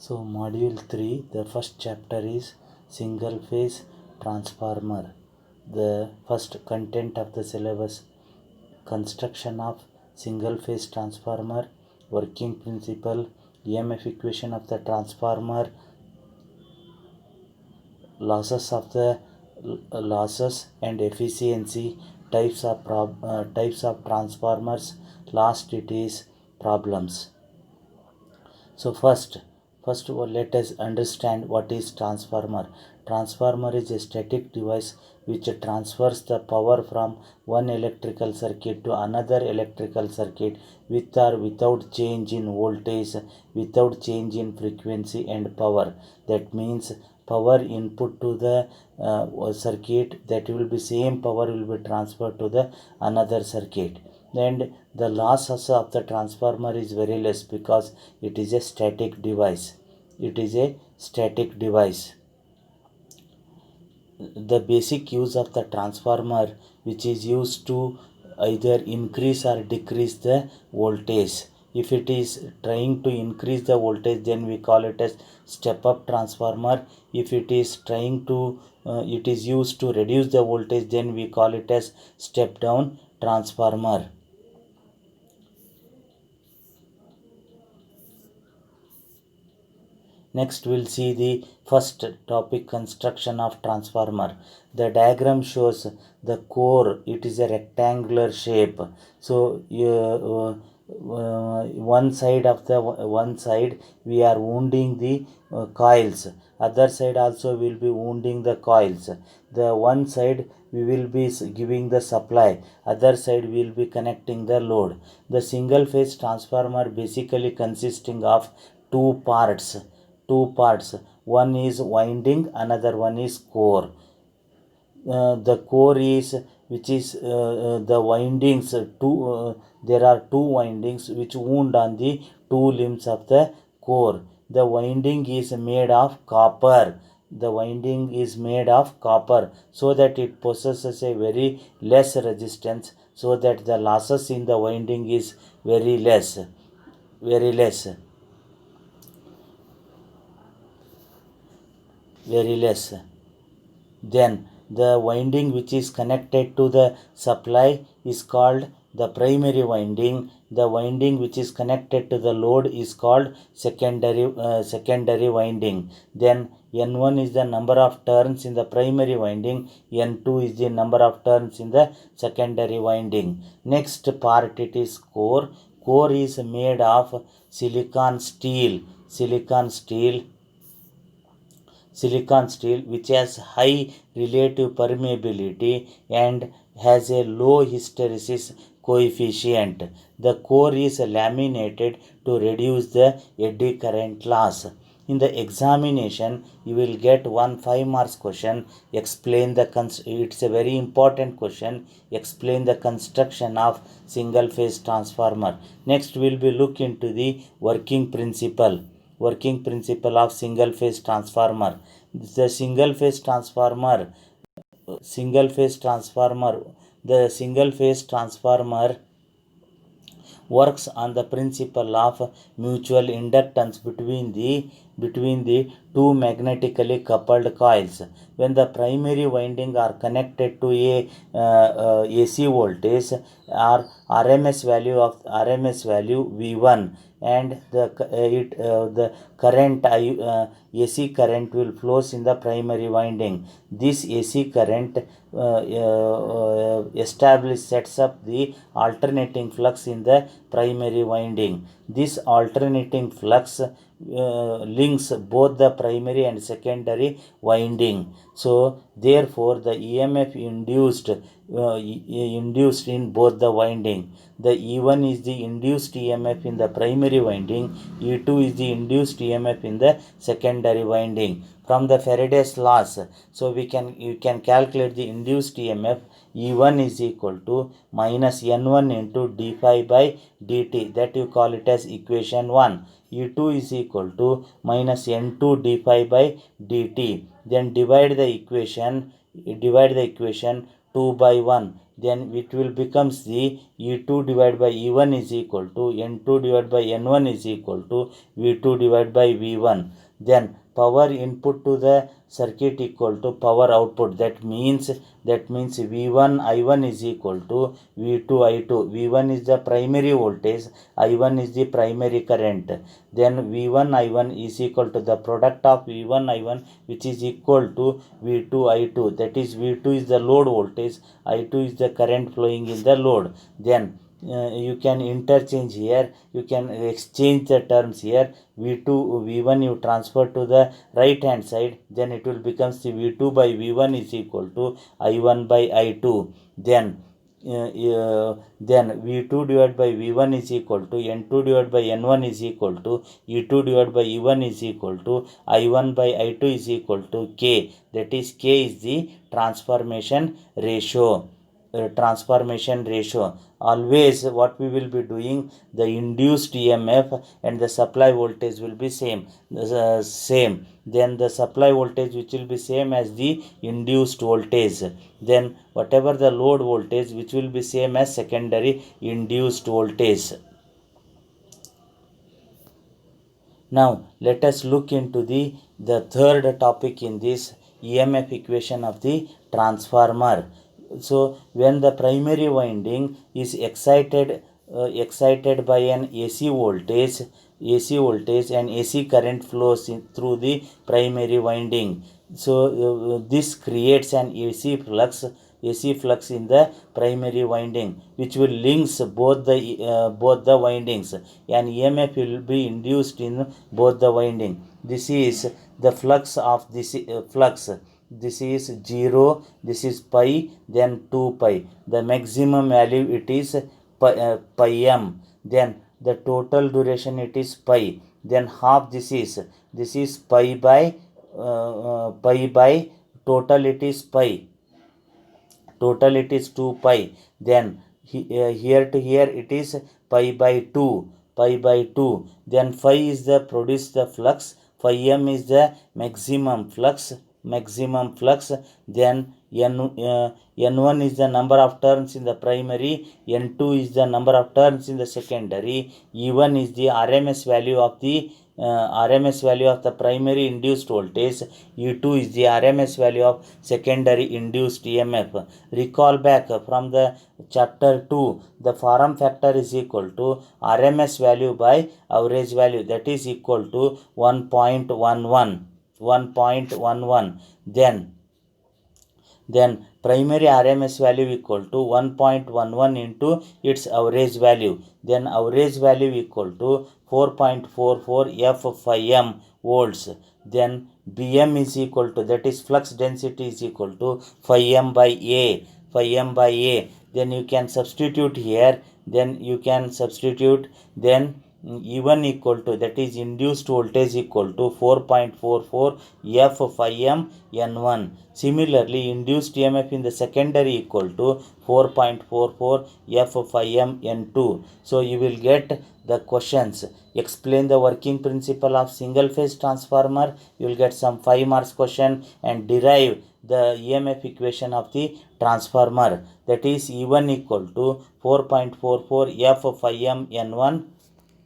So module 3, the first chapter is single phase transformer. The first content of the syllabus: construction of single phase transformer, working principle, EMF equation of the transformer, losses and efficiency, types of transformers. Last it is problems. So first of all, let us understand what is transformer. Transformer is a static device which transfers the power from one electrical circuit to another electrical circuit with or without change in voltage, without change in frequency and power. That means power input to the circuit, that will be same power will be transferred to the another circuit. And the losses of the transformer is very less because it is a static device. It is a static device. The basic use of the transformer, which is used to either increase or decrease the voltage. If it is trying to increase the voltage, then we call it as step up transformer. If it is trying to it is used to reduce the voltage, then we call it as step down transformer. Next we'll see the first topic, construction of transformer. The diagram shows the core. It is a rectangular shape. So one side we are wounding the coils. Other side also will be wounding the coils. The one side we will be giving the supply. Other side we will be connecting the load. The single phase transformer basically consisting of two parts. One is winding, another one is core. The core is which is the windings. There are two windings which wound on the two limbs of the core. The winding is made of copper. So that it possesses a very less resistance, so that the losses in the winding is very less. Then the winding which is connected to the supply is called the primary winding. The winding which is connected to the load is called secondary winding. Then N1 is the number of turns in the primary winding, N2 is the number of turns in the secondary winding. Next part, it is core. Core is made of silicon steel which has high relative permeability and has a low hysteresis coefficient. The core is laminated to reduce the eddy current loss. In the examination, you will get one 5 marks question. It's a very important question. Explain the construction of single phase transformer. Next, we will be look into the working principle of single phase transformer. The single phase transformer works on the principle of mutual inductance between the two magnetically coupled coils. When the primary winding are connected to a AC voltage or RMS value V1, and the current AC current will flows in the primary winding. This AC current sets up the alternating flux in the primary winding. This alternating flux links both the primary and secondary winding. So therefore the EMF induced in both the winding. The E1 is the induced EMF in the primary winding, E2 is the induced EMF in the secondary winding. From the Faraday's laws, so you can calculate the induced EMF. E1 is equal to minus N1 into d phi by dt, that you call it as equation 1. E2 is equal to minus N2 d phi by dt. Then divide the equation 2 by 1, then it will becomes the E2 divided by E1 is equal to N2 divided by N1 is equal to V2 divided by V1. Then power input to the circuit equal to power output. That means V1 I1 is equal to V2 I2. V1 is the primary voltage, I1 is the primary current. Then V1 I1 is equal to the product of V1 I1, which is equal to V2 I2. That is, V2 is the load voltage, I2 is the current flowing in the load. Then you can interchange here, you can exchange the terms here. V2 V1 you transfer to the right hand side, then it will becomes the V2 by V1 is equal to I1 by I2. Then V2 divided by V1 is equal to N2 divided by N1 is equal to E2 divided by E1 is equal to I1 by I2 is equal to K. That is, K is the transformation ratio. Always what we will be doing, the induced EMF and the supply voltage will be same. Then the supply voltage which will be same as the induced voltage, then whatever the load voltage which will be same as secondary induced voltage. Now let us look into the third topic in this EMF equation of the transformer. So when the primary winding is excited by an AC voltage and AC current flows through the primary winding. So this creates an AC flux in the primary winding, which will links both the windings. An EMF will be induced in both the winding. This is the flux of this flux. This is 0, this is pi, then 2 pi. The maximum value it is pi m. Then the total duration it is pi. Then half this is pi by total it is pi. Total it is 2 pi. Then here to here it is pi by 2. Then phi is the produce the flux, phi m is the maximum flux. Then N1 is the number of turns in the primary, N2 is the number of turns in the secondary, E1 is the RMS value of the primary induced voltage, E2 is the RMS value of secondary induced EMF. Recall back from the chapter 2, the form factor is equal to RMS value by average value, that is equal to 1.11. Then primary RMS value equal to 1.11 into its average value. Then average value equal to 4.44 F phi m volts. Then Bm is equal to, that is flux density is equal to phi m by A. Then you can substitute here. Then E1 equal to, that is induced voltage equal to 4.44 F phi m N1. Similarly, induced EMF in the secondary equal to 4.44 F phi m N2. So you will get the questions. Explain the working principle of single phase transformer. You will get some 5 marks question, and derive the EMF equation of the transformer. That is E1 equal to 4.44 F phi m N1.